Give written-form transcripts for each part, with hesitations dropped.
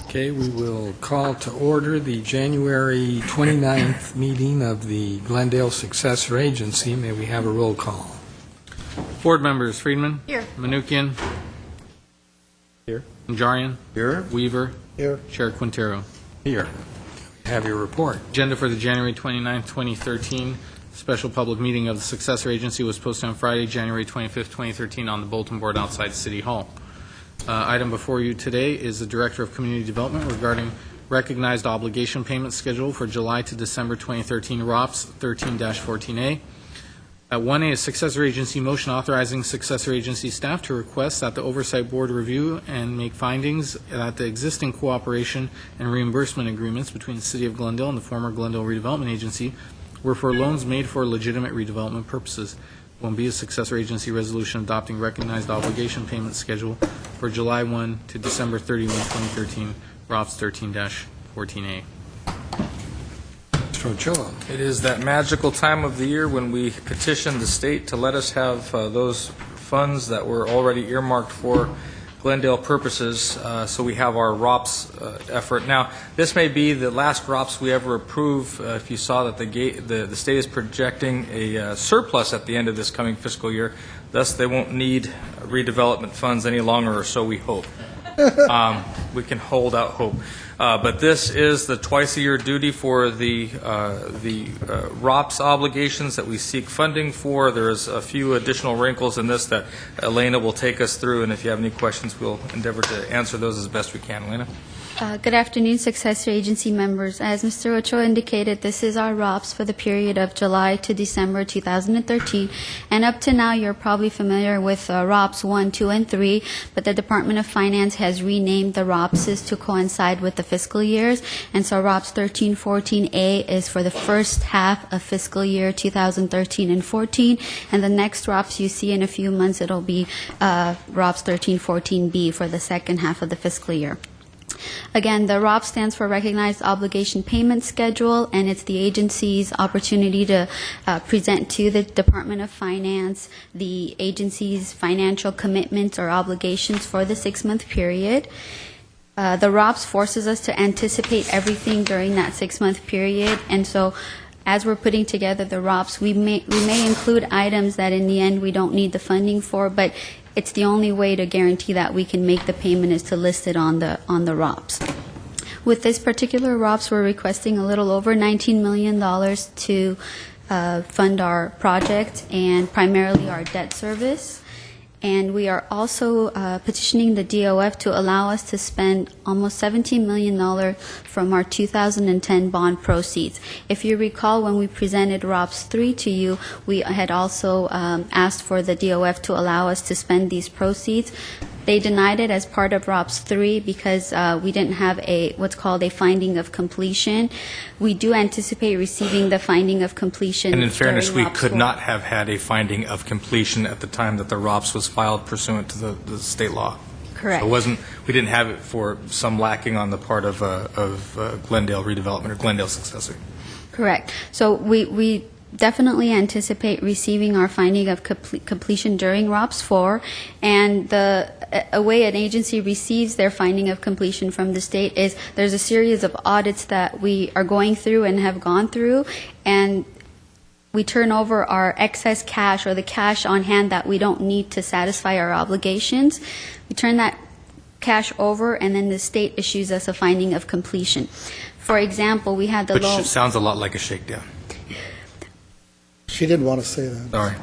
Okay, we will call to order the January 29th meeting of the Glendale Successor Agency. May we have a roll call? Board members: Friedman. Here. Manukian. Here. Najarian. Here. Weaver. Here. Chair Quintero. Here. Have your report. Agenda for the January 29th, 2013 special public meeting of the Successor Agency was posted on Friday, January 25th, 2013 on the bulletin board outside City Hall. Item before you today is the Director of Community Development regarding recognized obligation payment schedule for July to December 2013 ROPS 13-14A. 1A is Successor Agency motion authorizing Successor Agency staff to request that the Oversight Board review and make findings that the existing cooperation and reimbursement agreements between the City of Glendale and the former Glendale Redevelopment Agency were for loans made for legitimate redevelopment purposes. 1B is Successor Agency resolution adopting recognized obligation payment schedule for July 1 to December 31, 2013, ROPS 13-14A. Mr. Ochoa. It is that magical time of the year when we petition the state to let us have those funds that were already earmarked for Glendale purposes, so we have our ROPS effort. Now, this may be the last ROPS we ever approve. If you saw that the state is projecting a surplus at the end of this coming fiscal year, thus they won't need redevelopment funds any longer, or so we hope. We can hold out hope. But this is the twice-a-year duty for the ROPS obligations that we seek funding for. There's a few additional wrinkles in this that Elena will take us through, and if you have any questions, we'll endeavor to answer those as best we can. Elena? Good afternoon, Successor Agency members. As Mr. Ochoa indicated, this is our ROPS for the period of July to December 2013. And up to now, you're probably familiar with ROPS 1, 2, and 3, but the Department of Finance has renamed the ROPSs to coincide with the fiscal years. And so ROPS 13-14A is for the first half of fiscal year 2013 and 14. And the next ROPS you see in a few months, it'll be ROPS 13-14B for the second half of the fiscal year. Again, the ROP stands for Recognized Obligation Payment Schedule, and it's the agency's opportunity to present to the Department of Finance the agency's financial commitments or obligations for the 6-month period. The ROPS forces us to anticipate everything during that 6-month period, and so as we're putting together the ROPS, we may include items that in the end we don't need the funding for, but it's the only way to guarantee that we can make the payment is to list it on the ROPS. With this particular ROPS, we're requesting a little over $19 million to fund our project and primarily our debt service. And we are also petitioning the DOF to allow us to spend almost $17 million from our 2010 bond proceeds. If you recall, when we presented ROPS 3 to you, we had also asked for the DOF to allow us to spend these proceeds. They denied it as part of ROPS 3 because we didn't have what's called a finding of completion. We do anticipate receiving the finding of completion. And in fairness, we ROPS could 4. not have had a finding of completion at the time that the ROPS was filed pursuant to the state law. Correct. So we didn't have it for some lacking on the part of Glendale Redevelopment or Glendale Successor. Correct. So we definitely anticipate receiving our finding of completion during ROPS 4, and a way an agency receives their finding of completion from the state is there's a series of audits that we are going through and have gone through, and we turn over our excess cash or the cash on hand that we don't need to satisfy our obligations. We turn that cash over, and then the state issues us a finding of completion. For example, we had the Which sounds a lot like a shakedown. She didn't want to say that. Sorry.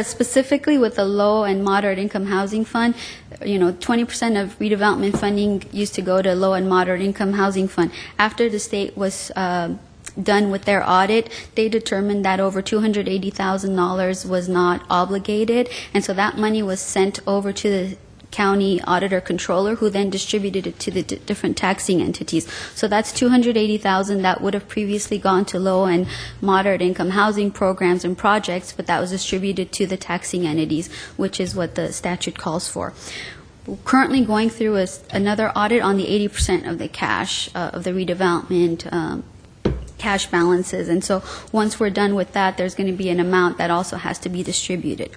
Specifically with the low and moderate income housing fund, 20% of redevelopment funding used to go to low and moderate income housing fund. After the state was done with their audit, they determined that over $280,000 was not obligated, and so that money was sent over to the county auditor controller, who then distributed it to the different taxing entities. So that's $280,000 that would have previously gone to low and moderate income housing programs and projects, but that was distributed to the taxing entities, which is what the statute calls for. We're currently going through another audit on the 80% of the cash of the redevelopment cash balances, and so once we're done with that, there's going to be an amount that also has to be distributed.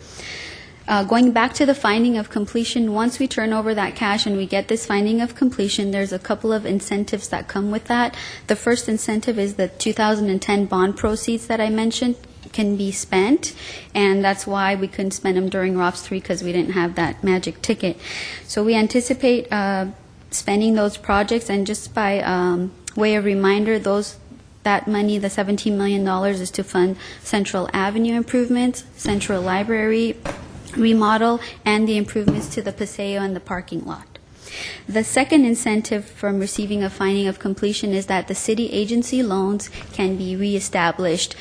Going back to the finding of completion, once we turn over that cash and we get this finding of completion, there's a couple of incentives that come with that. The first incentive is the 2010 bond proceeds that I mentioned can be spent, and that's why we couldn't spend them during ROPS 3 because we didn't have that magic ticket. So we anticipate spending those projects, and just by way of reminder, that money, the $17 million, is to fund Central Avenue improvements, Central Library remodel, and the improvements to the Paseo and the parking lot. The second incentive from receiving a finding of completion is that the city agency loans can be reestablished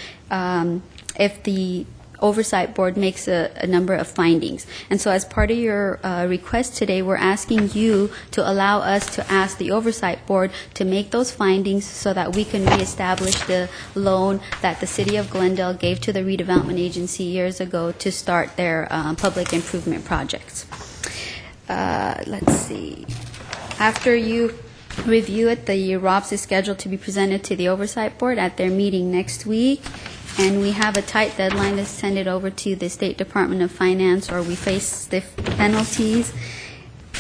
if the oversight board makes a number of findings. And so as part of your request today, we're asking you to allow us to ask the oversight board to make those findings so that we can reestablish the loan that the city of Glendale gave to the redevelopment agency years ago to start their public improvement projects. Let's see. After you review it, the ROPS is scheduled to be presented to the oversight board at their meeting next week. And we have a tight deadline to send it over to the State Department of Finance, or we face stiff penalties.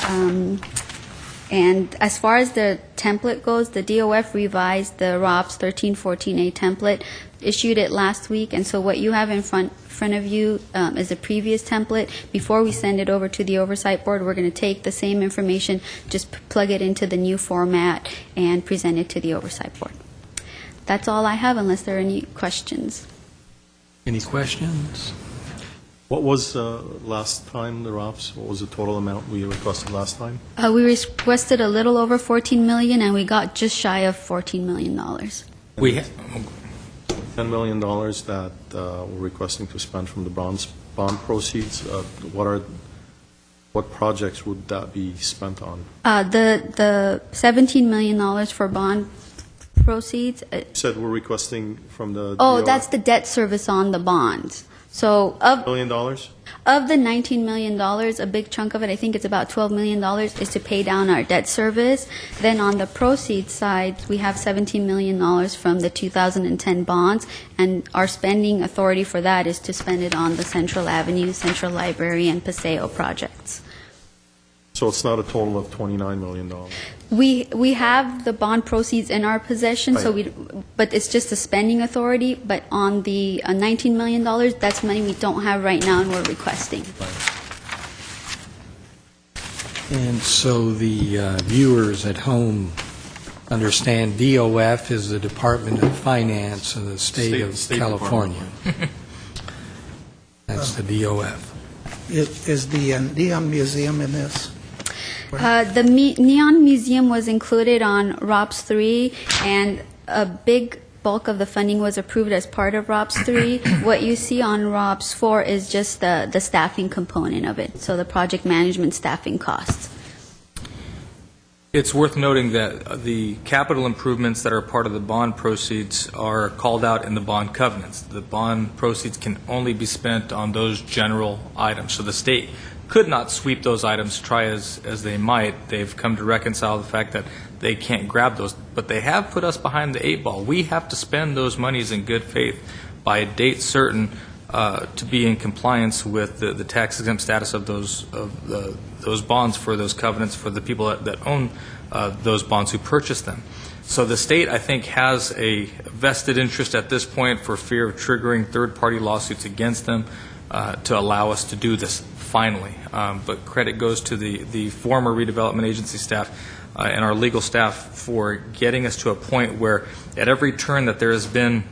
And as far as the template goes, the DOF revised the ROPS 1314A template, issued it last week, and so what you have in front of you is a previous template. Before we send it over to the oversight board, we're going to take the same information, just plug it into the new format, and present it to the oversight board. That's all I have, unless there are any questions. Any questions? What was last time, the ROPS? What was the total amount we requested last time? We requested a little over $14 million, and we got just shy of $14 million. We $10 million that we're requesting to spend from the bond proceeds. What projects would that be spent on? The $17 million for bond proceeds. You said we're requesting from the... Oh, DOR that's the debt service on the bonds. So $1 million? of the $19 million, a big chunk of it, I think it's about $12 million, is to pay down our debt service. Then on the proceeds side, we have $17 million from the 2010 bonds, and our spending authority for that is to spend it on the Central Avenue, Central Library, and Paseo projects. So it's not a total of $29 million? We have the bond proceeds in our possession, so but it's just a spending authority. But on the $19 million, that's money we don't have right now, and we're requesting. And so the viewers at home understand DOF is the Department of Finance of the State of California. That's the DOF. Is the Neon Museum in this? The Neon Museum was included on ROPS 3, and a big bulk of the funding was approved as part of ROPS 3. What you see on ROPS 4 is just the staffing component of it, so the project management staffing costs. It's worth noting that the capital improvements that are part of the bond proceeds are called out in the bond covenants. The bond proceeds can only be spent on those general items. So the state could not sweep those items, try as they might. They've come to reconcile the fact that they can't grab those, but they have put us behind the 8 ball. We have to spend those monies in good faith by a date certain to be in compliance with the tax-exempt status of those bonds for those covenants for the people that own those bonds who purchase them. So the state, I think, has a vested interest at this point for fear of triggering third-party lawsuits against them to allow us to do this finally. But credit goes to the former redevelopment agency staff and our legal staff for getting us to a point where at every turn that there has been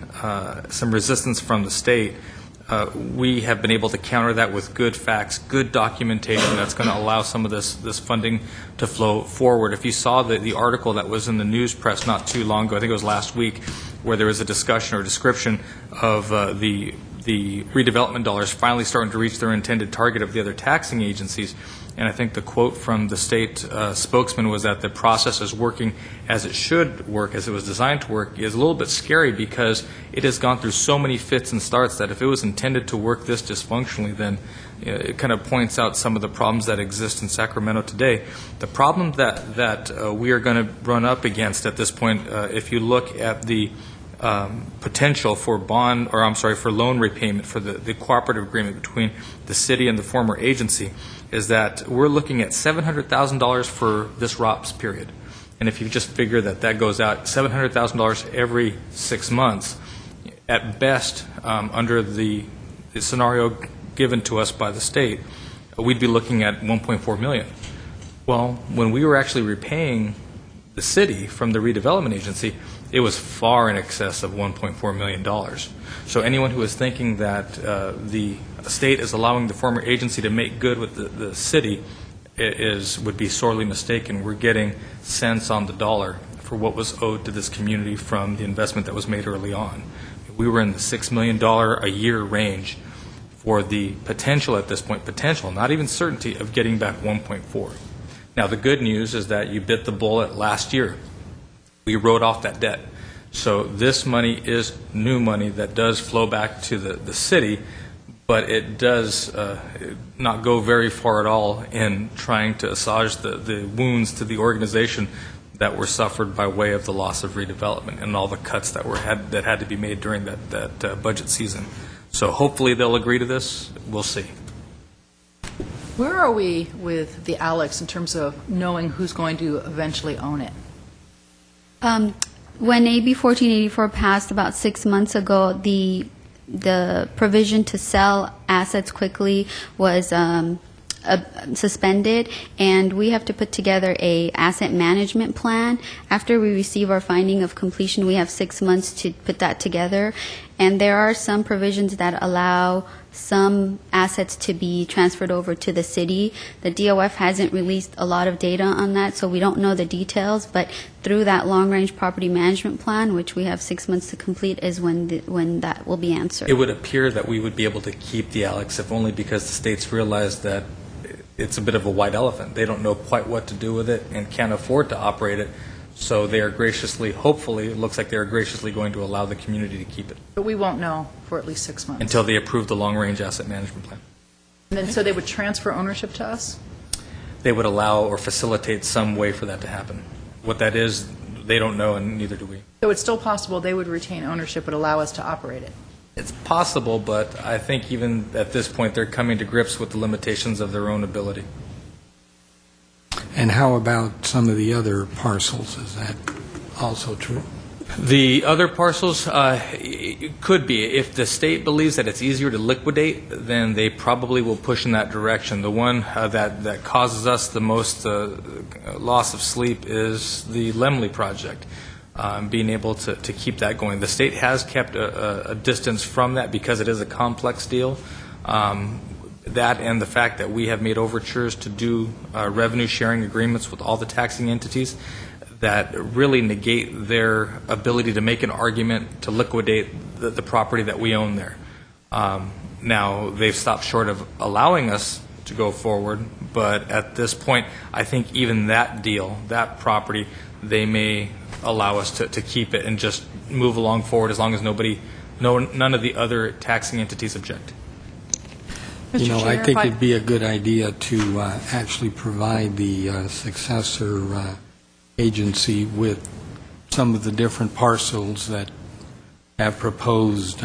some resistance from the state, we have been able to counter that with good facts, good documentation that's going to allow some of this funding to flow forward. If you saw the article that was in the news press not too long ago, I think it was last week, where there was a discussion or description of the redevelopment dollars finally starting to reach their intended target of the other taxing agencies. And I think the quote from the state spokesman was that the process is working as it should work, as it was designed to work, is a little bit scary because it has gone through so many fits and starts that if it was intended to work this dysfunctionally, then it kind of points out some of the problems that exist in Sacramento today. The problem that we are going to run up against at this point, if you look at the potential for for loan repayment for the cooperative agreement between the city and the former agency is that we're looking at $700,000 for this ROPS period. And if you just figure that goes out $700,000 every 6 months, at best, under the scenario given to us by the state, we'd be looking at $1.4 million. Well, when we were actually repaying the city from the redevelopment agency, it was far in excess of $1.4 million. So anyone who is thinking that the state is allowing the former agency to make good with the city would be sorely mistaken. We're getting cents on the dollar for what was owed to this community from the investment that was made early on. We were in the $6 million a year range for the potential at this point, not even certainty, of getting back 1.4. Now, the good news is that you bit the bullet last year. We wrote off that debt. So this money is new money that does flow back to the city, but it does not go very far at all in trying to assuage the wounds to the organization that were suffered by way of the loss of redevelopment and all the cuts that had to be made during that budget season. So hopefully they'll agree to this. We'll see. Where are we with the Alex in terms of knowing who's going to eventually own it? When AB 1484 passed about 6 months ago, the provision to sell assets quickly was suspended, and we have to put together a asset management plan. After we receive our finding of completion, we have 6 months to put that together, and there are some provisions that allow some assets to be transferred over to the city. The DOF hasn't released a lot of data on that, so we don't know the details, but through that long-range property management plan, which we have 6 months to complete, is when that will be answered. It would appear that we would be able to keep the Alex, if only because the states realize that it's a bit of a white elephant. They don't know quite what to do with it and can't afford to operate it. So they are graciously, hopefully, it looks like they are graciously going to allow the community to keep it. But we won't know for at least 6 months. Until they approve the long-range asset management plan. And then, so they would transfer ownership to us? They would allow or facilitate some way for that to happen. What that is, they don't know, and neither do we. So it's still possible they would retain ownership but allow us to operate it? It's possible, but I think even at this point, they're coming to grips with the limitations of their own ability. And how about some of the other parcels? Is that also true? The other parcels it could be. If the state believes that it's easier to liquidate, then they probably will push in that direction. The one that causes us the most loss of sleep is the Lemley project, being able to keep that going. The state has kept a distance from that because it is a complex deal. That and the fact that we have made overtures to do revenue sharing agreements with all the taxing entities that really negate their ability to make an argument to liquidate the property that we own there. Now, they've stopped short of allowing us to go forward, but at this point, I think even that deal, that property, they may allow us to keep it and just move along forward as long as none of the other taxing entities object. You know, I think it'd be a good idea to actually provide the successor agency with some of the different parcels that have proposed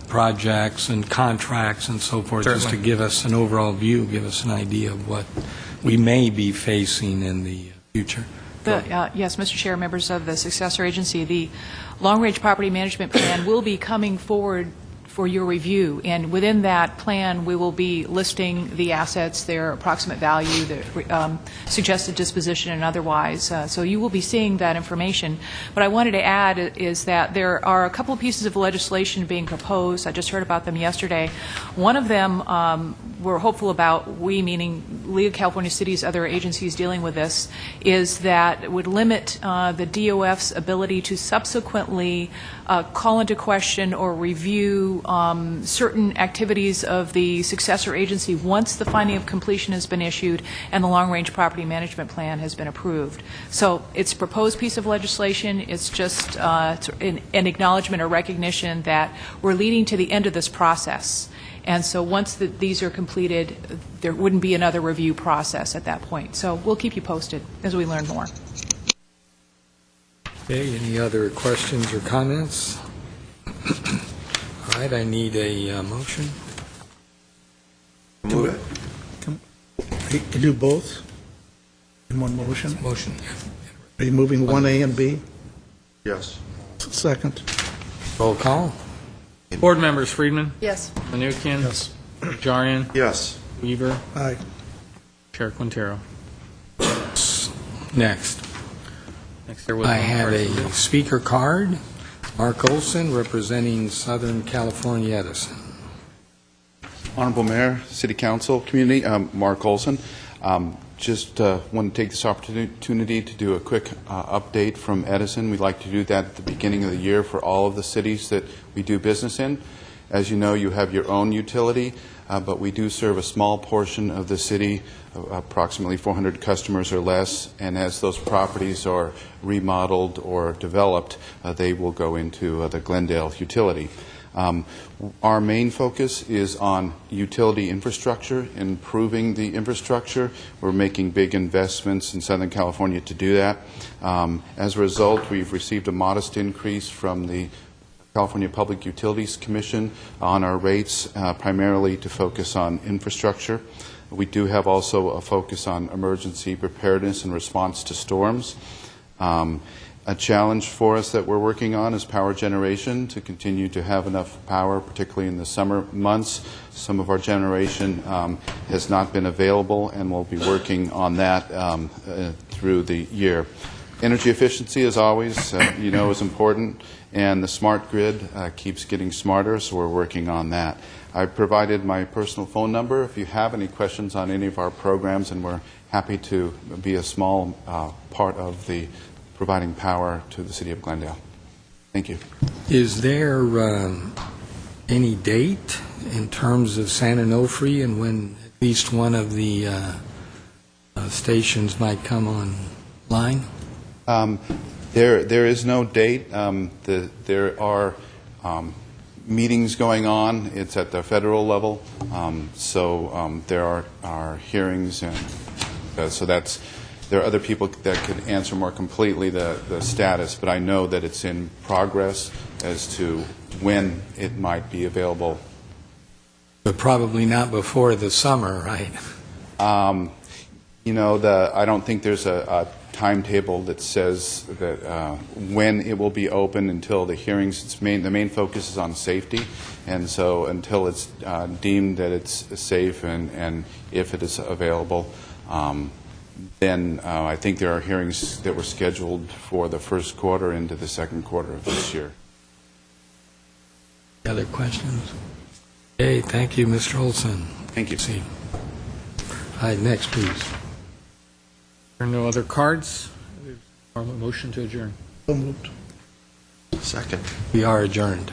projects and contracts and so forth, just to Certainly. give us an overall view, give us an idea of what we may be facing in the future. Yes, Mr. Chair, members of the successor agency, the long-range property management plan will be coming forward for your review, and within that plan, we will be listing the assets, their approximate value, their suggested disposition, and otherwise. So you will be seeing that information. What I wanted to add is that there are a couple of pieces of legislation being proposed. I just heard about them yesterday. One of them we're hopeful about, we meaning League of California Cities, other agencies dealing with this, is that it would limit the DOF's ability to subsequently call into question or review certain activities of the successor agency once the finding of completion has been issued and the long-range property management plan has been approved. So it's a proposed piece of legislation. It's just an acknowledgement or recognition that we're leading to the end of this process. And so once these are completed, there wouldn't be another review process at that point. So we'll keep you posted as we learn more. Okay, any other questions or comments? All right, I need a motion. Do it. You can do both in one motion? Motion. Are you moving 1A and B? Yes. Second. Roll call. Board members: Friedman, Yes. Menuchyan. Yes. Najarian, Yes. Weaver, Aye. Chair Quintero. Next. Next, there was I one have person. a speaker card. Mark Olson, representing Southern California Edison. Honorable Mayor, City Council, community, Mark Olson. Just want to take this opportunity to do a quick update from Edison. We'd like to do that at the beginning of the year for all of the cities that we do business in. As you know, you have your own utility, but we do serve a small portion of the city, approximately 400 customers or less, and as those properties are remodeled or developed, they will go into the Glendale utility. Our main focus is on utility infrastructure, improving the infrastructure. We're making big investments in Southern California to do that. As a result, we've received a modest increase from the California Public Utilities Commission on our rates, primarily to focus on infrastructure. We do have also a focus on emergency preparedness and response to storms. A challenge for us that we're working on is power generation, to continue to have enough power, particularly in the summer months. Some of our generation has not been available, and we'll be working on that through the year. Energy efficiency, as always, is important, and the smart grid keeps getting smarter, so we're working on that. I've provided my personal phone number if you have any questions on any of our programs, and we're happy to be a small part of the providing power to the city of Glendale. Thank you. Is there any date in terms of San Onofre and when at least one of the stations might come online? There is no date. There are meetings going on. It's at the federal level, so there are hearings, and so there are other people that could answer more completely the status, but I know that it's in progress as to when it might be available. But probably not before the summer, right? I don't think there's a timetable that says that when it will be open until the hearings. The main focus is on safety, and so until it's deemed that it's safe and if it is available, then I think there are hearings that were scheduled for the first quarter into the second quarter of this year. Other questions? Okay, thank you, Mr. Olson. Thank you. See. All right, next, please. There are no other cards. Motion to adjourn. So moved. Second. We are adjourned.